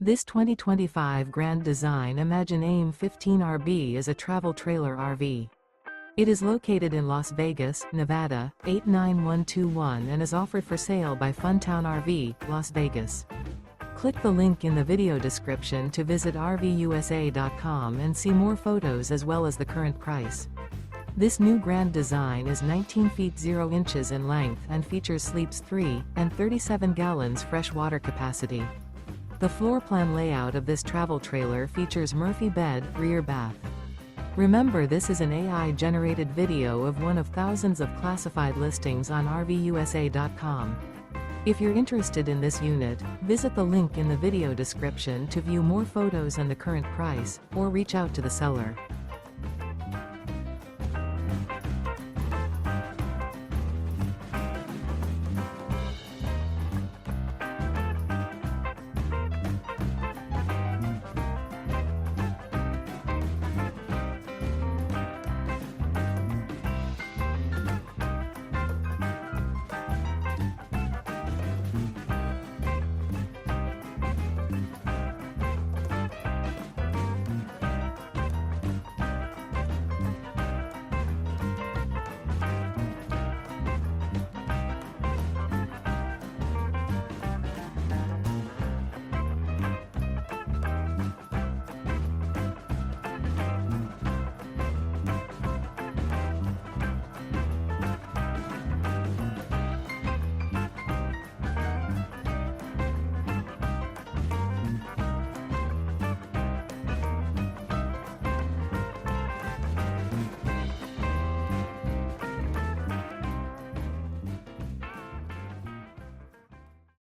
This 2025 Grand Design Imagine AIM 15RB is a travel trailer RV. It is located in Las Vegas, Nevada, 89121 and is offered for sale by Funtown RV, Las Vegas. Click the link in the video description to visit RVUSA.com and see more photos as well as the current price. This new Grand Design is 19 feet 0 inches in length and features sleeps 3 and 37 gallons fresh water capacity. The floor plan layout of this travel trailer features Murphy bed, rear bath. Remember, this is an AI-generated video of one of thousands of classified listings on RVUSA.com. If you're interested in this unit, visit the link in the video description to view more photos and the current price, or reach out to the seller.